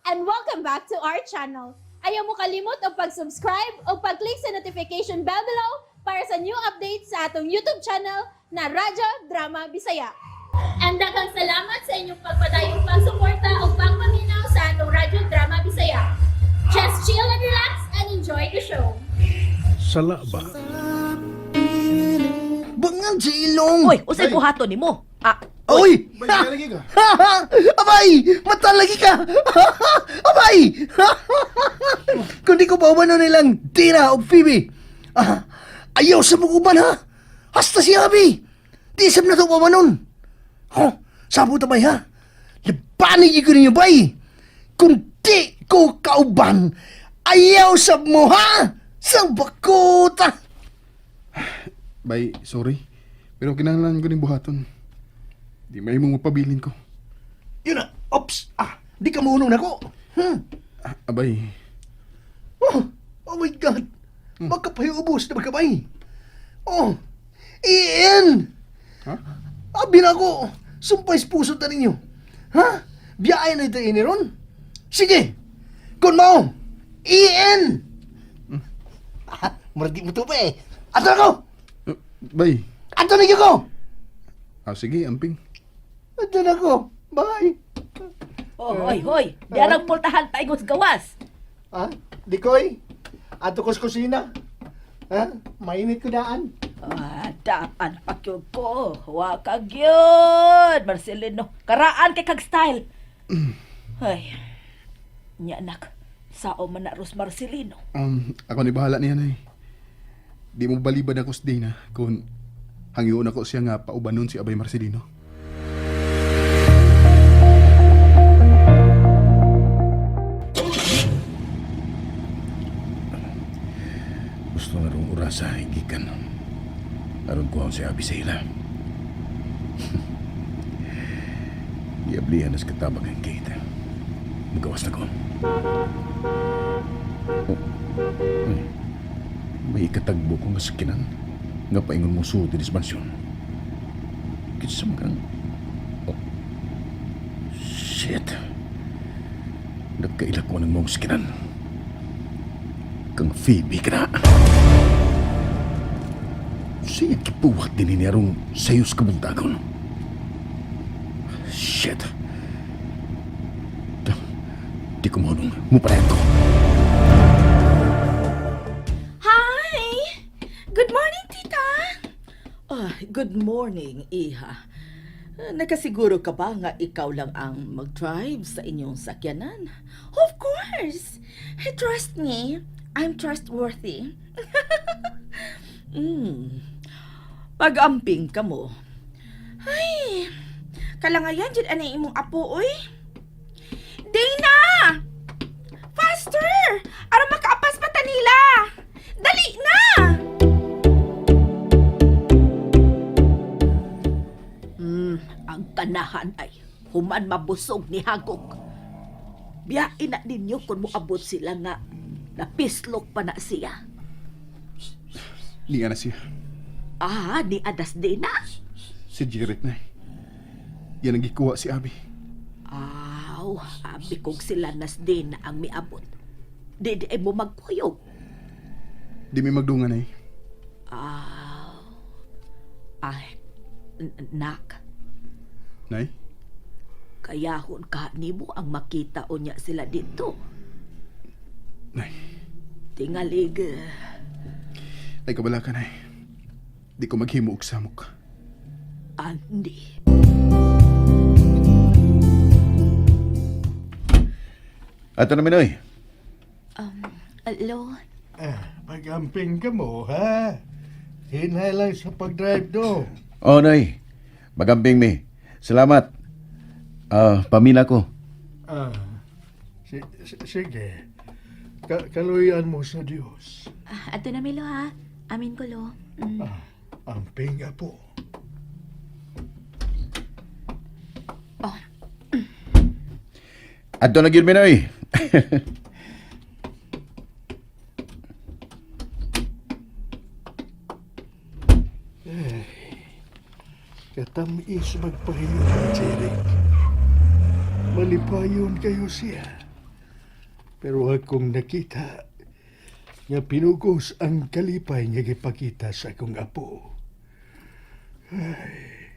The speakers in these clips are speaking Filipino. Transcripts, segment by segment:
and welcome back to our channel. Ayaw mo kalimot o pag-subscribe o pag-click sa notification bell below para sa new updates sa atong YouTube channel na Radyo Drama Bisaya. And daghang salamat sa inyong pagpadayong pagsuporta o pagpaminaw sa atong Radyo Drama Bisaya. Just chill and relax and enjoy the show. Sala Ba. Bangan sa ilong! Uy, usay buhaton nimo. Oy! Balik lagi ka. Abay! Mata lagi ka! Abay! Kundi ko pa umano nilang Tira o Phoebe. Ayaw sa mga uban ha! Hasta si Abi! Di isap na ito pa manon. Sabo tabay ha? Labanin ko ninyo bay! Kung di ko kauban, ayaw sa mo ha! Sa bakuta! Bay, sorry. Pero kinahanglan ko ng buhaton. Di may mong mapabilin ko. Yun na! Ops! Di ka munong na ko! Abay, Oh my God! Magkapayubos na magkabay! Oh! Ian! ha? Abi na ako! Sumpay puso ta ninyo! Ha? Biyahe na ito ini ron? Sige! Kung mo! Ian! Marati mo to pa eh! Ato na ko! Bay, Ato na ko! sige, amping. Ato na ko! Bye! Hoy. Diyan ang pultahan taigos gawas. Ha? Dikoy? Ato kos kusina? Ha? Mainit ko daan? Daan pakyod ko. Wa kag yun, Marcelino. Karaan kay kag style. Ay. Nya anak. Sao man na Ros Marcelino. Ako ni bahala niya na eh. Di mo balibad ako sa Dina kung hangyoon ako siya nga paubanon si Abay Marcelino. Gusto nga rong urasa higikan. Aron ko ang si Abi sa ila. Giablihan nas katabag ang Kate. Magawas na ko. Ay, may ikatagbo ko nga sakinan. Nga paingon mo suot din isbansyon. Kitsa kang... Shit. Nagkaila ko ng mong sakinan. Kang Phoebe ka na. Siya kipuwak din ni arong sayos kabuntagon. Shit. Di ko mahulong. Muparehan ko. Hi! Good morning, tita! Good morning, iha. Nakasiguro ka ba nga ikaw lang ang mag-drive sa inyong sakyanan? Of course! Trust me, I'm trustworthy. Pag-amping ka mo. Ay, kalangayan dyan anay imong apo, oy. Dana! Faster! Aram makaapas pa tanila! Dali na! Ang kanahan ay human mabusog ni Hagok. Biyain na ninyo kung moabot sila nga napislok pa na siya. Di nga na siya. Ni adas din na. Si Jared na eh. Yan ang gikuha si Abi. Abi kong sila nas din na ang miabot. Di mo magkuyog. Di may magdungan eh. Nak, Nay? kayahon ka nimo ang makita o niya sila dito. Nay. Tingalig. Ay kabala ka na eh. Di ko maghimo og samok. Andi. Ato na Minoy. Alo? Pag-amping ka mo, ha? Hinay lang sa pag-drive do. Nay. Magamping mi. Salamat. Pamina ko. Sige. Kaluyan mo sa Diyos. Ato na Milo, ha? Amin ko, lo. Amping apo. Ato na gyud Minoy. Katamis magpahinga ng Jerry. Malipayon kayo siya. Pero akong nakita nga pinugos ang kalipay nga gipakita sa akong apo. Ay,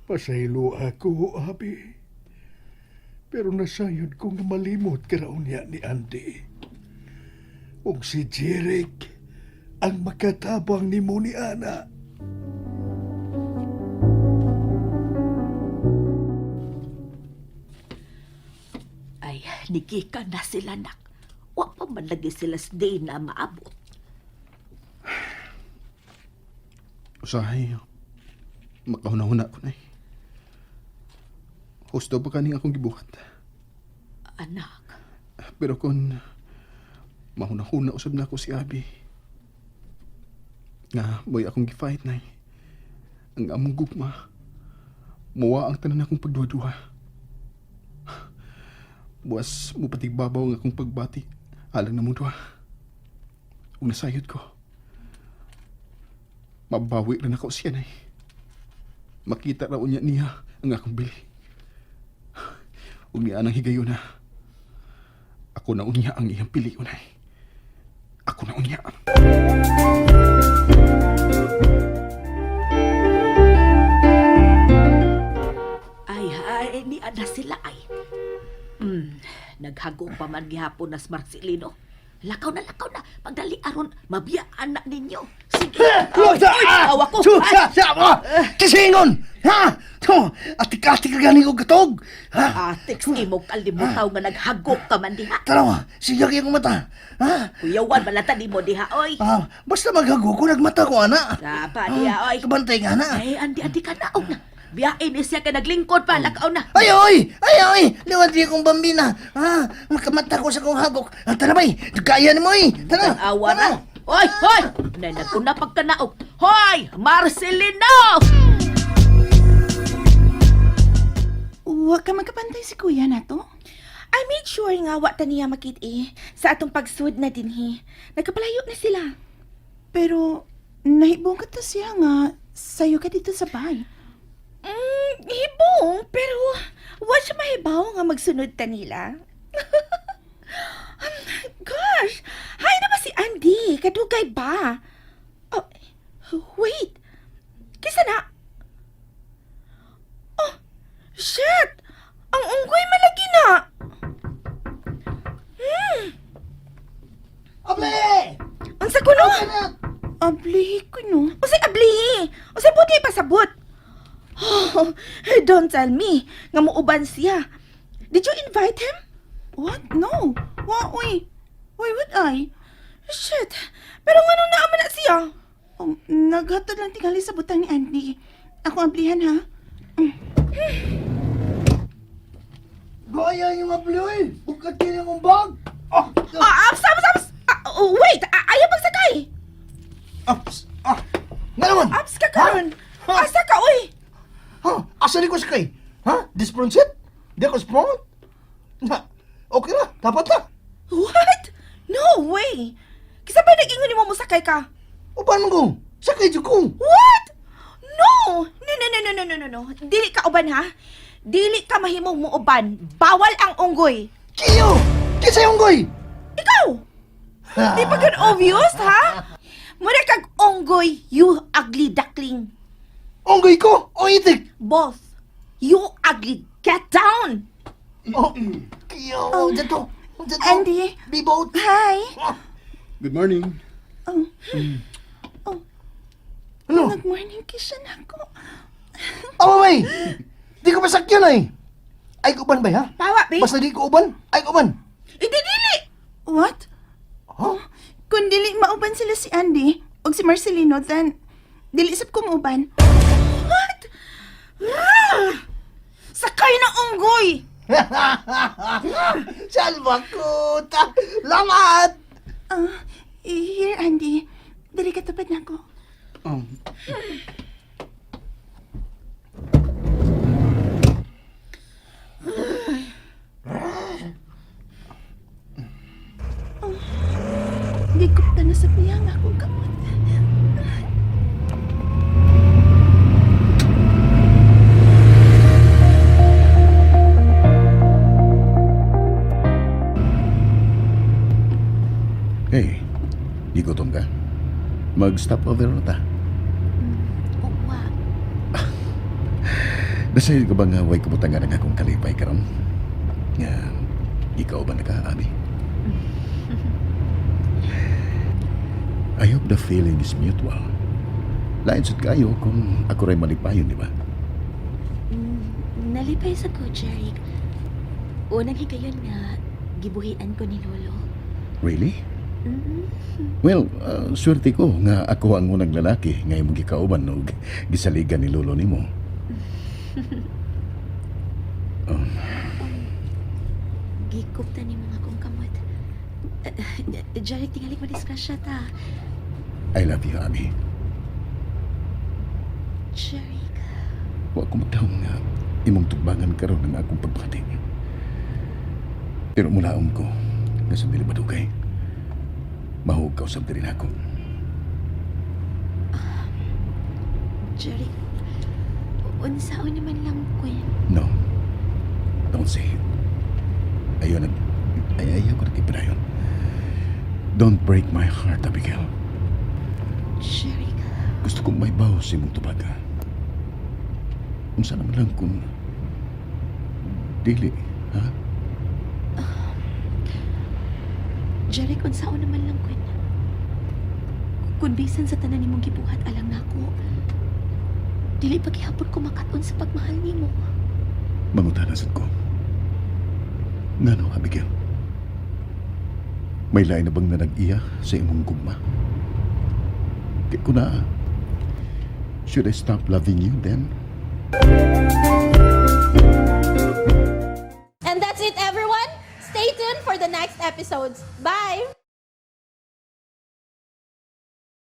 pasaylo ako, abi. Pero nasayod kong malimot karaon niya ni Andy. Ug si Jeric ang makatabang ni mo ni Ana. Ay, nigika na sila, nak. Wa pa man lagi sila sa day na maabot. Usahay, makahuna-huna ko na eh. Husto pa kaning akong gibuhat. Anak, Pero kung mahuna-huna usab na ako si Abi, nga boy akong gifight na ang among gugma, muwa ang tanan akong pagduwa-duwa. Buwas mo patigbabaw ang akong pagbati, alang na mo duwa. Kung nasayod ko, mabawi rin ako siya na makita raw niya ang akong bili. Ug niya anang higayon na. Ako na unya ang iyang pili unay. Ako na unya. ay, ni ana sila ay. Naghagong pa man gihapon na Marcelino. Lakaw na. Pagdali aron, mabiyaan na ninyo. Sige. Awa ko. Sa mo! Kisingon! Ha? To, atik-atik ka gani ko gatog! Ha? Atik, imong kalimutaw nga naghagok ka man diha. Tarawa, siya kayong mata. Ha? Kuyawan, malata di mo diha, oy. Basta maghago ko, nagmata ko, ana. Sapa diha, oy. Kabantay nga, ana. Ay, andi ka na, na. Biyain siya kay naglingkod pa, lakaw na. Ay, oy! Liwat di akong bambina. Ha? Makamata ko sa kong hagok. Tara bay, kaya ni mo, eh. Tara. Ang awa na. Hoy! Nanag ko na pagkanaog. Hoy! Marcelino! Huwag ka magkapantay si kuya na to. I made sure nga wa ta niya makit sa atong pagsud na dinhi. Nagkapalayo na sila. Pero, nahibong ka to siya nga, sayo ka dito sa bahay. Hibong, pero wa siya mahibaw nga magsunod ta nila. Gosh! Hay na ba si Andy? Kadugay ba? Oh, wait! Kisa na? Oh, shit! Ang unggoy malagi na! Able! Ang sa kuno? Ablihi ko no. Usay abli! Usay buti pasabot! Oh, don't tell me nga muuban siya. Did you invite him? What? No. Uy. Why would I? Shit! Pero nga nung naaman na siya? Naghatod lang tingali sa butang ni Andy. Ako ablihan ha. Gaya yung abloy! Bukat yun yung bag! Abs! Wait! Ayaw pagsakay! Ups! Nga naman! Abs ka karon! Asa ka, uy! Ha? Asa ni ko sakay? Ha? Dispronsit? Di ako spront? Na, okay na, dapat na. What? No way! Kisa ba nag-ingon mo musakay ka? Uban mo ko, sakay dyan ko. What? No! No. Dili ka uban, ha? Dili ka mahimong mo uban. Bawal ang unggoy. Kiyo! Kisa yung goy! Ikaw! Di ba gan obvious, ha? Muna kag unggoy, you ugly duckling. Onggoy ko o itik? Both. You ugly. Get down! Oh, kiyo, dyan to. Andy. Bibot. Hi. Good morning. Ano? Good morning, kisan ako. Away! Di ko masakyan ay. Ay uban ba ha? Pawa, babe. Basta di ko uban, ay uban. Dili! What? Huh? Kung dili mauban sila si Andy o si Marcelino, then dili isip ko mauban. What? Sakay na unggoy! Salva ko! Lamat! Here, Andy. Dili ka tupad na ako. Ligop na sa piyang akong kamot. Gutom ka? Mag-stop over na ta. Uwa. Nasa'yo ka ba nga way kabutangan ng akong kalipay karon? Nga, ikaw ba naka, Abi? I hope the feeling is mutual. Lain sad kayo kung ako rin malipayon, di ba? Nalipay sa ko, Jerry. Unang higayon nga, gibuhian ko ni Lolo. Really? Well, swerte ko nga ako ang unang lalaki nga imong gikauban no gisaligan ni lolo nimo. Gikupta ni mga kong kamot. Jerry, tingali mo diskrasya ta. I love you, Abi. Jerry. Wa ko magtahong nga imong tugbangan karon ng akong pagbati. Pero mulaom ko nga sa dili madugay. Mahugaw sa rin ako. Jerry, unsaon naman lang ko yan. No. Don't say it. Ayaw ko na kipadayon. Don't break my heart, Abigail. Jerry, Gusto kong may bawas si mong tubaga. Unsa naman lang kung dili, ha? Jerry, unsaon naman lang ko yan. Kung bisan sa tanan nimong gibuhat alang nako, dili paghihapon ko makaton sa pagmahal nimo. Mangutanas ko. Ngano, Abigail? May lain na bang nanag-iya sa imong gugma? Di ko na. Should I stop loving you then? And that's it, everyone. Stay tuned for the next episodes. Bye!